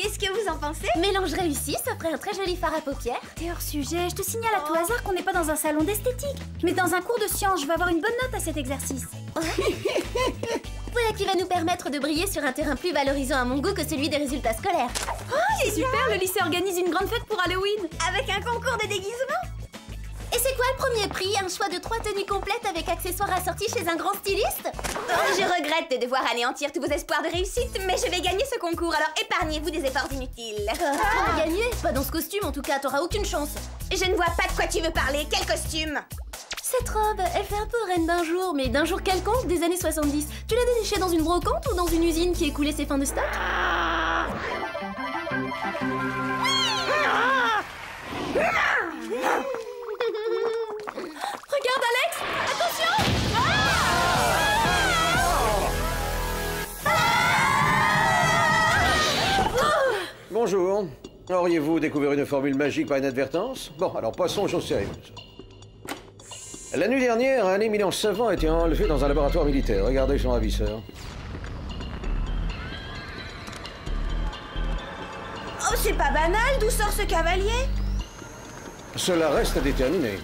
Qu'est-ce que vous en pensez? Mélange réussi, ça ferait un très joli fard à paupières. T'es hors sujet, je te signale à tout hasard qu'on n'est pas dans un salon d'esthétique, mais dans un cours de sciences. Je vais avoir une bonne note à cet exercice. Voilà qui va nous permettre de briller sur un terrain plus valorisant à mon goût que celui des résultats scolaires. Oh, c'est super, le lycée organise une grande fête pour Halloween. Avec un concours de déguisement? Et c'est quoi le premier prix? Un choix de 3 tenues complètes avec accessoires assortis chez un grand styliste? Je regrette de devoir anéantir tous vos espoirs de réussite, mais je vais gagner ce concours, alors épargnez-vous des efforts inutiles. On va gagner? Pas dans ce costume en tout cas, t'auras aucune chance. Je ne vois pas de quoi tu veux parler, quel costume? Cette robe, elle fait un peu reine d'un jour, mais d'un jour quelconque des années 70. Tu l'as dénichée dans une brocante ou dans une usine qui écoulait ses fins de stock? Regarde Alex, attention! Bonjour. Auriez-vous découvert une formule magique par inadvertance? Bon, alors passons aux choses sérieuses. La nuit dernière, un éminent savant a été enlevé dans un laboratoire militaire. Regardez son ravisseur. Oh, c'est pas banal, d'où sort ce cavalier? Cela reste à déterminer.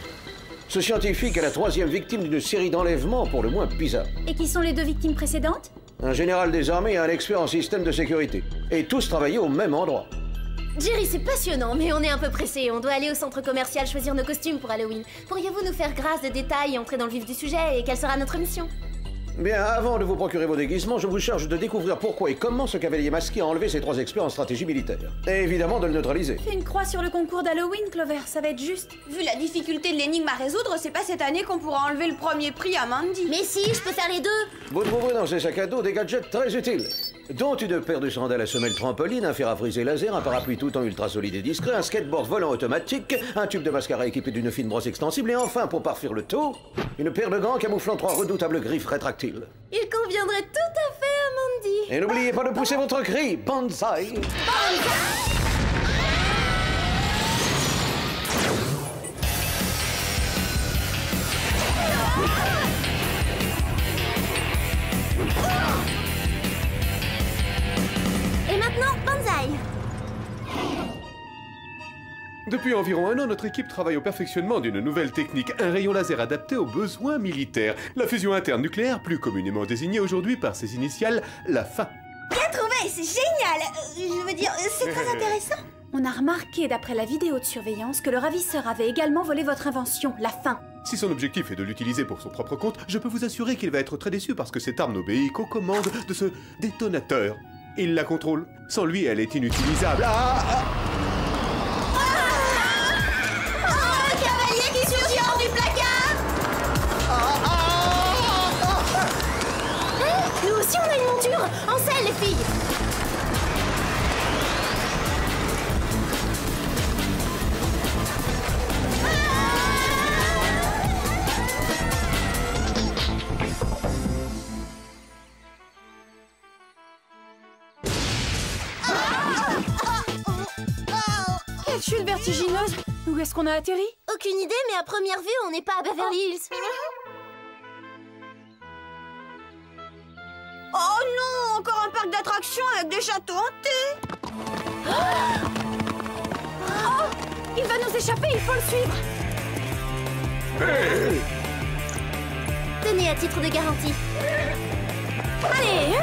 Ce scientifique est la 3e victime d'une série d'enlèvements pour le moins bizarres. Et qui sont les 2 victimes précédentes? Un général des armées et un expert en système de sécurité. Et tous travaillaient au même endroit. Jerry, c'est passionnant, mais on est un peu pressé. On doit aller au centre commercial choisir nos costumes pour Halloween. Pourriez-vous nous faire grâce de détails et entrer dans le vif du sujet? Et quelle sera notre mission? Bien, avant de vous procurer vos déguisements, je vous charge de découvrir pourquoi et comment ce cavalier masqué a enlevé ces 3 experts en stratégie militaire. Et évidemment de le neutraliser. Fais une croix sur le concours d'Halloween, Clover, ça va être juste. Vu la difficulté de l'énigme à résoudre, c'est pas cette année qu'on pourra enlever le premier prix à Mandy. Mais si, je peux faire les deux. Vous trouverez dans ces sacs à dos des gadgets très utiles, dont une paire de sandales à semelle trampoline, un fer à friser laser, un parapluie tout en ultra solide et discret, un skateboard volant automatique, un tube de mascara équipé d'une fine brosse extensible et enfin, pour parfaire le tout, une paire de gants camouflant 3 redoutables griffes rétractiles. Il conviendrait tout à fait à Mandy. Et n'oubliez pas de pousser votre cri, Banzai. Et maintenant, Banzai. Depuis environ 1 an, notre équipe travaille au perfectionnement d'une nouvelle technique, un rayon laser adapté aux besoins militaires. La fusion interne nucléaire, plus communément désignée aujourd'hui par ses initiales, la FIN. Bien trouvé, c'est génial. Je veux dire, c'est très intéressant. On a remarqué, d'après la vidéo de surveillance, que le ravisseur avait également volé votre invention, la fin. Si son objectif est de l'utiliser pour son propre compte, je peux vous assurer qu'il va être très déçu parce que cette arme n'obéit qu'aux commandes de ce détonateur. Il la contrôle. Sans lui, elle est inutilisable. Un cavalier qui surgit hors du placard. Nous aussi, on a une monture. En selle, les filles. Quelle chute vertigineuse! Où est-ce qu'on a atterri? Aucune idée, mais à première vue, on n'est pas à Beverly Hills. Oh non, encore un parc d'attractions avec des châteaux hantés. Oh! Il va nous échapper, il faut le suivre! Tenez à titre de garantie. Allez,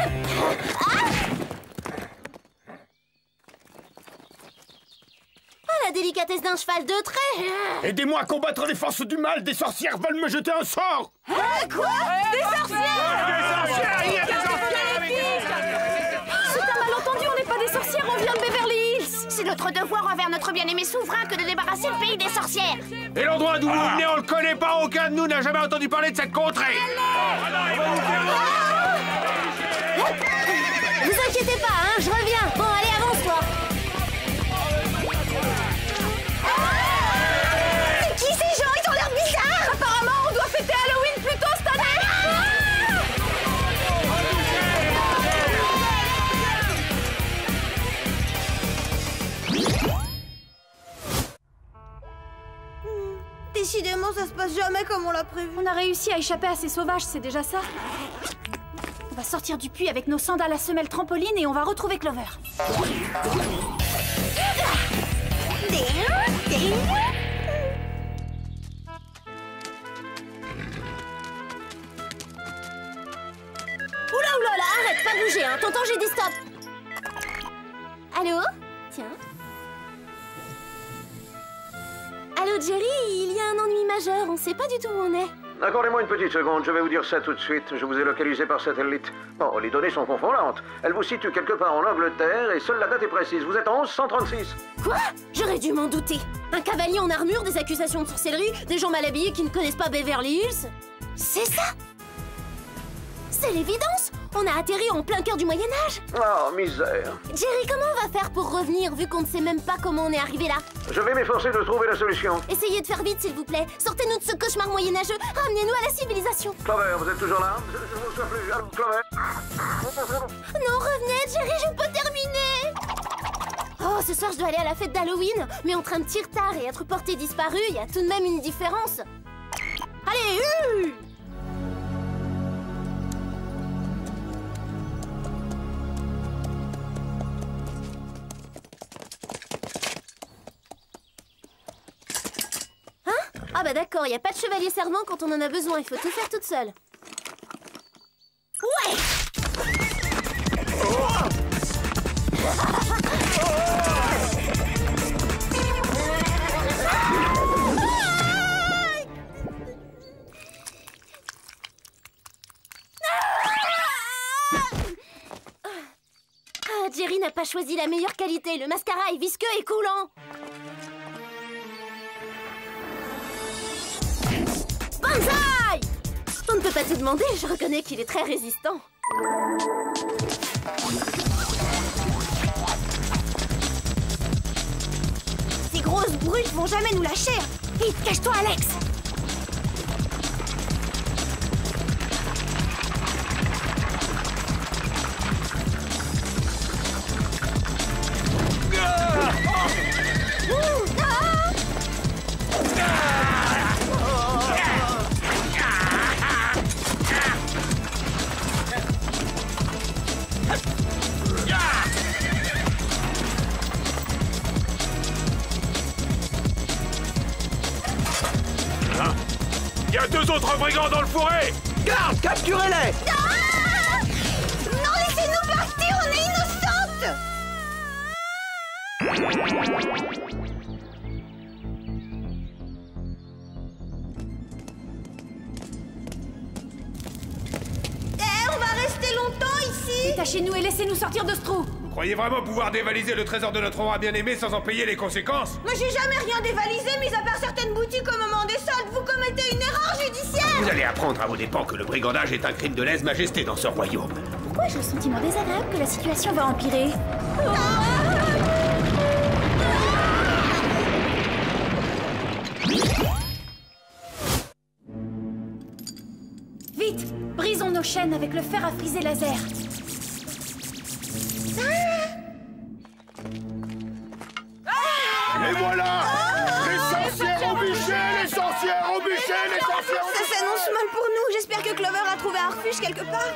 la délicatesse d'un cheval de trait. Aidez-moi à combattre les forces du mal. Des sorcières veulent me jeter un sort. Quoi? Des sorcières? C'est un malentendu, on n'est pas des sorcières, on vient de Beverly Hills! C'est notre devoir envers notre bien-aimé souverain que de débarrasser le pays des sorcières. Et l'endroit d'où vous venez, on le connaît pas. Aucun de nous n'a jamais entendu parler de cette contrée. Vous inquiétez pas, hein, je reviens. Bon, allez, avance-toi. C'est qui ces gens? Ils ont l'air bizarres. Apparemment, on doit fêter Halloween plus tôt cette année! Décidément, ça se passe jamais comme on l'a prévu. On a réussi à échapper à ces sauvages, c'est déjà ça. On va sortir du puits avec nos sandales à semelles trampoline et on va retrouver Clover. Oula, oula, là, arrête, pas bouger, hein. T'entends, j'ai dit stop. Allô? Tiens. Allô, Jerry, il y a un ennui majeur, on sait pas du tout où on est. Accordez-moi une petite seconde, je vais vous dire ça tout de suite. Je vous ai localisé par satellite. Bon, les données sont confondantes. Elle vous situe quelque part en Angleterre et seule la date est précise. Vous êtes en 1136. Quoi? J'aurais dû m'en douter. Un cavalier en armure, des accusations de sorcellerie, des gens mal habillés qui ne connaissent pas Beverly Hills. C'est ça? C'est l'évidence! On a atterri en plein cœur du Moyen-Âge! Oh, misère. Jerry, comment on va faire pour revenir vu qu'on ne sait même pas comment on est arrivé là? Je vais m'efforcer de trouver la solution. Essayez de faire vite, s'il vous plaît. Sortez-nous de ce cauchemar moyenâgeux. Ramenez-nous à la civilisation. Clover, vous êtes toujours là? Je ne vous souviens plus. Allô, Clover? Non, revenez, Jerry, je peux terminer. Oh, ce soir, je dois aller à la fête d'Halloween. Mais entre un petit retard et être porté disparu, il y a tout de même une différence. Allez, Ah bah d'accord, y a pas de chevalier servant quand on en a besoin, il faut tout faire toute seule. Ouais! Ah, Jerry n'a pas choisi la meilleure qualité, le mascara est visqueux et coulant. Banzai! On ne peut pas tout demander, je reconnais qu'il est très résistant. Ces grosses brutes vont jamais nous lâcher. Vite, cache-toi, Alex. Il y a 2 autres brigands dans le fourré! Garde, capturez-les! Non, laissez-nous partir, on est innocentes! On va rester longtemps ici? Détachez-nous et laissez-nous sortir de ce trou. Vous croyez vraiment pouvoir dévaliser le trésor de notre roi bien-aimé sans en payer les conséquences? Moi, j'ai jamais rien dévalisé, mis à part certaines boutiques au moment des soldes. Vous commettez une erreur judiciaire! Vous allez apprendre à vos dépens que le brigandage est un crime de lèse-majesté dans ce royaume. Pourquoi j'ai le sentiment désagréable que la situation va empirer? Vite! Brisons nos chaînes avec le fer à friser laser. Et voilà! Les sorcières au bûcher! Les sorcières au bûcher! Les sorcières au Ça s'annonce mal pour nous. J'espère que Clover a trouvé un refuge quelque part.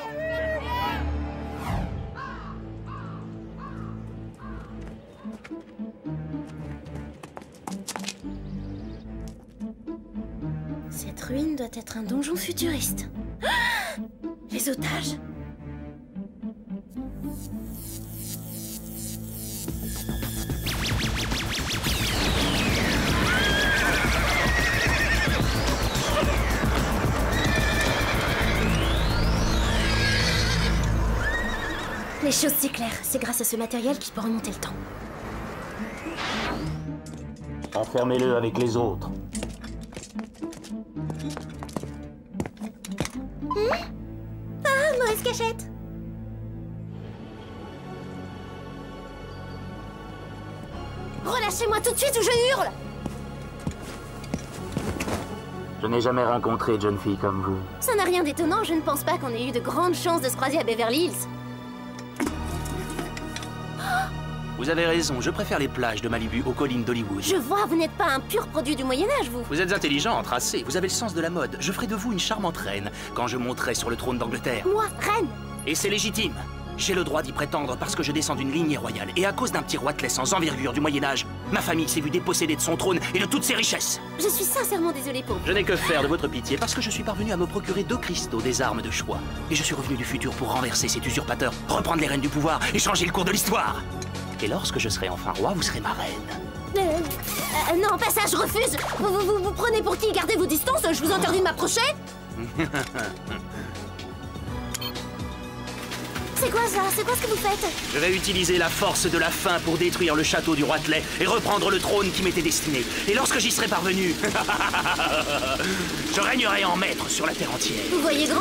Cette ruine doit être un donjon futuriste. Ah! Les otages. Les choses s'éclairent. C'est grâce à ce matériel qu'il peut remonter le temps. Enfermez-le avec les autres. Ah, mauvaise cachette. Relâchez-moi tout de suite ou je hurle. Je n'ai jamais rencontré de jeune fille comme vous. Ça n'a rien d'étonnant, je ne pense pas qu'on ait eu de grandes chances de se croiser à Beverly Hills. Vous avez raison, je préfère les plages de Malibu aux collines d'Hollywood. Je vois, vous n'êtes pas un pur produit du Moyen-Âge, vous. Vous êtes intelligent, tracé, vous avez le sens de la mode. Je ferai de vous une charmante reine quand je monterai sur le trône d'Angleterre. Moi, reine. Et c'est légitime. J'ai le droit d'y prétendre parce que je descends d'une lignée royale. Et à cause d'un petit roitelet sans envergure du Moyen-Âge, ma famille s'est vue dépossédée de son trône et de toutes ses richesses. Je suis sincèrement désolée pour vous. Je n'ai que faire de votre pitié parce que je suis parvenu à me procurer 2 cristaux, des armes de choix. Et je suis revenu du futur pour renverser cet usurpateur, reprendre les rênes du pouvoir et changer le cours de l'histoire. Et lorsque je serai enfin roi, vous serez ma reine. Non, pas ça, je refuse. Vous prenez pour qui? Gardez vos distances, je vous interdis de m'approcher. C'est quoi ça? C'est quoi ce que vous faites? Je vais utiliser la force de la faim pour détruire le château du roitelet et reprendre le trône qui m'était destiné. Et lorsque j'y serai parvenu, je régnerai en maître sur la terre entière. Vous voyez grand?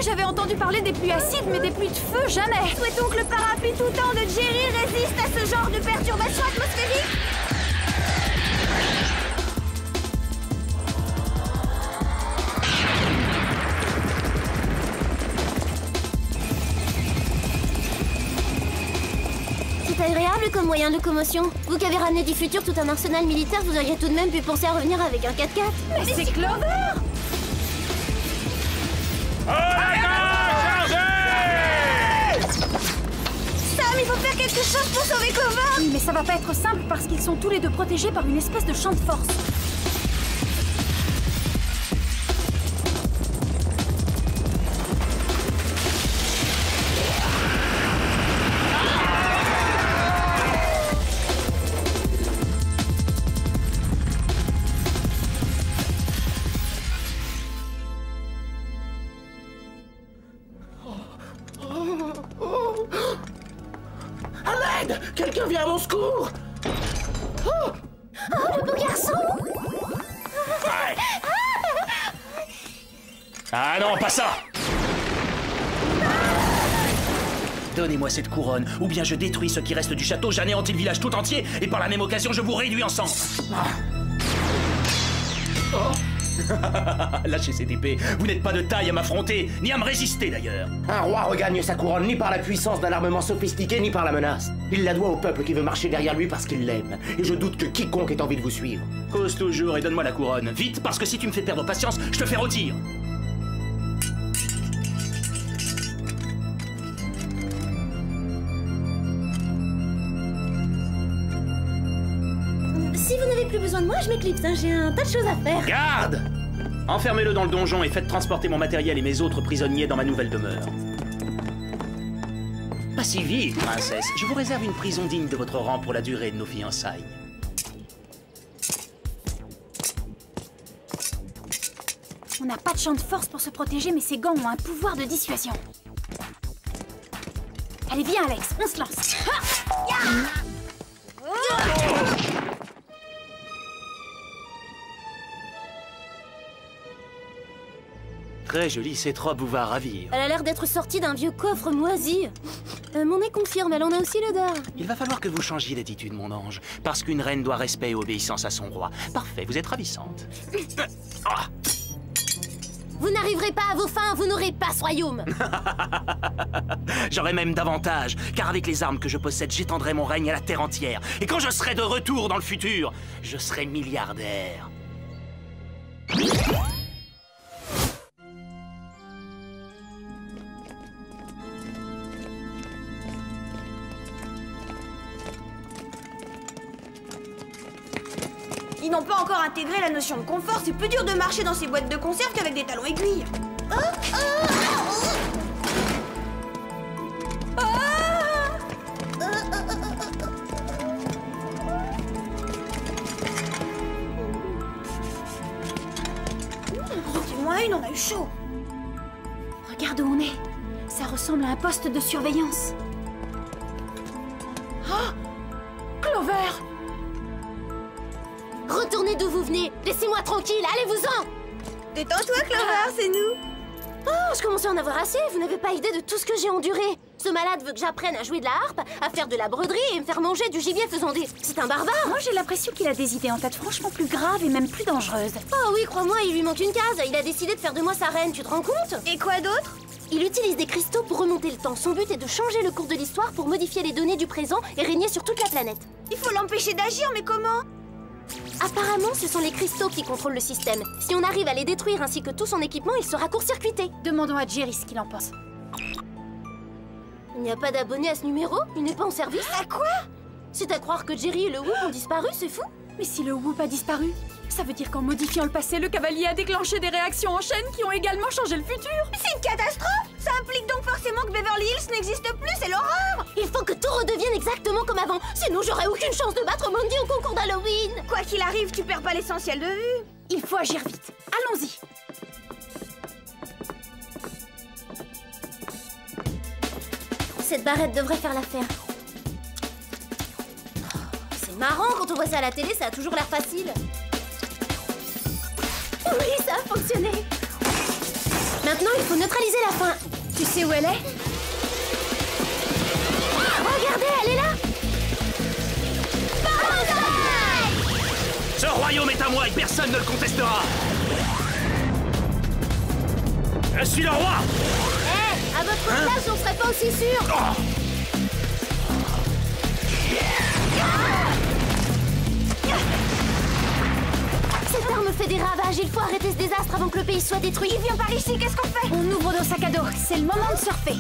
J'avais entendu parler des pluies acides, mais des pluies de feu, jamais. Souhaitons que le parapluie tout temps de Jerry résiste à ce genre de perturbation atmosphérique. C'est agréable comme moyen de locomotion. Vous qui avez ramené du futur tout un arsenal militaire, vous auriez tout de même pu penser à revenir avec un 4x4. Mais c'est Clover! Sam, il faut faire quelque chose pour sauver Clover. Oui, mais ça va pas être simple parce qu'ils sont tous les deux protégés par une espèce de champ de force. Quelqu'un vient à mon secours! Oh, le beau garçon! Ah non, pas ça! Donnez-moi cette couronne, ou bien je détruis ce qui reste du château, j'anéantis le village tout entier, et par la même occasion, je vous réduis en cendres. Oh. Lâchez cette épée, vous n'êtes pas de taille à m'affronter, ni à me résister d'ailleurs. Un roi regagne sa couronne ni par la puissance d'un armement sophistiqué, ni par la menace. Il la doit au peuple qui veut marcher derrière lui parce qu'il l'aime. Et je doute que quiconque ait envie de vous suivre. Cause toujours et donne-moi la couronne. Vite, parce que si tu me fais perdre patience, je te fais rôtir. Si vous n'avez plus besoin de moi, je m'éclipse, hein. J'ai un tas de choses à faire. Garde! Enfermez-le dans le donjon et faites transporter mon matériel et mes autres prisonniers dans ma nouvelle demeure. Pas si vite, princesse. Je vous réserve une prison digne de votre rang pour la durée de nos fiançailles. On n'a pas de champ de force pour se protéger, mais ces gants ont un pouvoir de dissuasion. Allez, viens, Alex, on se lance. Très jolie, cette robe vous va ravir. Elle a l'air d'être sortie d'un vieux coffre moisi. Mon nez confirme, elle en a aussi l'odeur. Il va falloir que vous changiez d'attitude, mon ange. Parce qu'une reine doit respect et obéissance à son roi. Parfait, vous êtes ravissante. Vous n'arriverez pas à vos fins, vous n'aurez pas ce royaume. J'aurai même davantage, car avec les armes que je possède, j'étendrai mon règne à la terre entière. Et quand je serai de retour dans le futur, je serai milliardaire. Ils n'ont pas encore intégré la notion de confort. C'est plus dur de marcher dans ces boîtes de conserve qu'avec des talons aiguilles. C'est moins une, on a eu chaud. Regarde où on est. Ça ressemble à un poste de surveillance. Oh, Clover! Retournez d'où vous venez. Laissez-moi tranquille, allez-vous-en. Détends-toi, Clover, c'est nous. Oh, je commence à en avoir assez. Vous n'avez pas idée de tout ce que j'ai enduré. Ce malade veut que j'apprenne à jouer de la harpe, à faire de la broderie et me faire manger du gibier faisant des... C'est un barbare. Moi, j'ai l'impression qu'il a des idées en tête franchement plus graves et même plus dangereuses. Oh oui, crois-moi, il lui manque une case. Il a décidé de faire de moi sa reine, tu te rends compte? Et quoi d'autre? Il utilise des cristaux pour remonter le temps. Son but est de changer le cours de l'histoire pour modifier les données du présent et régner sur toute la planète. Il faut l'empêcher d'agir, mais comment? Apparemment, ce sont les cristaux qui contrôlent le système. Si on arrive à les détruire ainsi que tout son équipement, il sera court-circuité. Demandons à Jerry ce qu'il en pense. Il n'y a pas d'abonné à ce numéro? Il n'est pas en service? À quoi? C'est à croire que Jerry et le Whoop ont disparu, c'est fou? Mais si le Whoop a disparu, ça veut dire qu'en modifiant le passé, le cavalier a déclenché des réactions en chaîne qui ont également changé le futur. C'est une catastrophe! Ça implique donc forcément que Beverly Hills n'existe plus, c'est l'horreur! Il faut que tout redevienne exactement comme avant, sinon j'aurai aucune chance de battre Mandy au concours d'Halloween. Quoi qu'il arrive, tu perds pas l'essentiel de vue. Il faut agir vite. Allons-y. Cette barrette devrait faire l'affaire. C'est marrant, quand on voit ça à la télé, ça a toujours l'air facile. Oui, ça a fonctionné. Maintenant, il faut neutraliser la faim. Tu sais où elle est? Regardez, elle est là. Ce royaume est à moi et personne ne le contestera. Je suis le roi. Eh, à votre place, on serait pas aussi sûr. Cette arme fait des ravages, il faut arrêter ce désastre avant que le pays soit détruit. Il vient par ici, qu'est-ce qu'on fait? On ouvre nos sacs à dos, c'est le moment de surfer.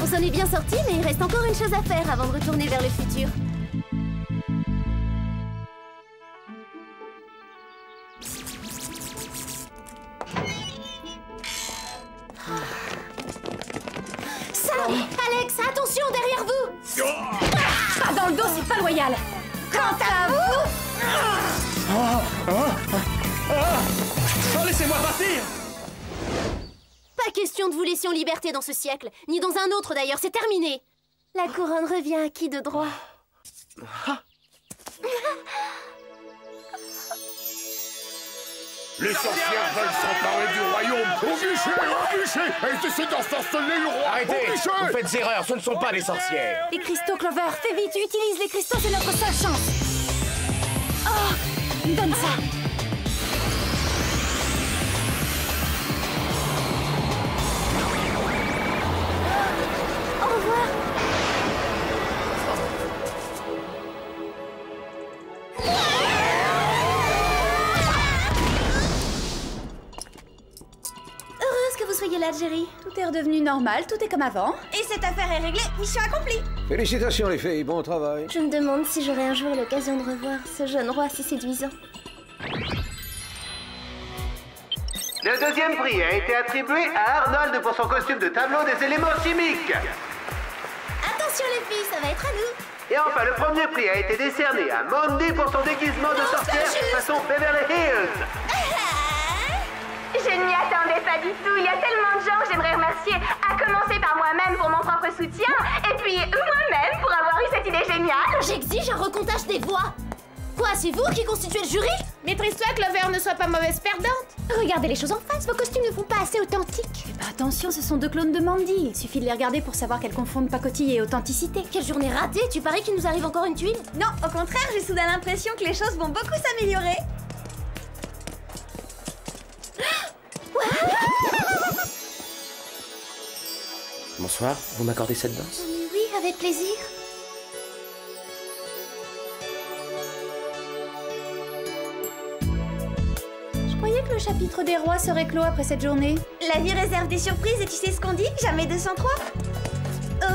On s'en est bien sorti, mais il reste encore une chose à faire avant de retourner vers le futur. Ça! Alex, attention derrière vous! Pas dans le dos, c'est pas loyal. Quant à vous! Oh, laissez-moi partir. Pas question de vous laisser en liberté dans ce siècle, ni dans un autre d'ailleurs, c'est terminé. La couronne revient à qui de droit? Les sorcières veulent s'emparer du royaume. Au bûcher! Elles essaient d'ensorceler le roi. Arrêtez! Vous faites erreur, ce ne sont pas des sorcières. Les cristaux, Clover, fais vite, utilise les cristaux, c'est notre seule chance. Oh, donne ça. Au revoir. Heureuse que vous soyez là, Jerry. Tout est redevenu normal, tout est comme avant. Et cette affaire est réglée, mission accomplie. Félicitations les filles, bon travail. Je me demande si j'aurai un jour l'occasion de revoir ce jeune roi si séduisant. Le deuxième prix a été attribué à Arnold pour son costume de tableau des éléments chimiques. Attention les filles, ça va être à nous. Et enfin, le premier prix a été décerné à Mandy pour son déguisement de sorcière façon Beverly Hills. Je ne m'y attendais pas du tout. Il y a tellement de gens que j'aimerais remercier, à commencer par moi-même pour mon propre soutien, et puis moi-même pour avoir eu cette idée géniale. J'exige un recomptage des voix. Quoi, c'est vous qui constituez le jury? Maîtrise-toi, Clover, ne sois pas mauvaise perdante. Regardez les choses en face, vos costumes ne font pas assez authentiques. Fais pas attention, ce sont deux clones de Mandy. Il suffit de les regarder pour savoir qu'elles confondent pacotille et authenticité. Quelle journée ratée, tu paries qu'il nous arrive encore une tuile? Non, au contraire, j'ai soudain l'impression que les choses vont beaucoup s'améliorer. Bonsoir, vous m'accordez cette danse? Mais oui, avec plaisir. Je croyais que le chapitre des rois serait clos après cette journée. La vie réserve des surprises et tu sais ce qu'on dit? Jamais 203. Oh.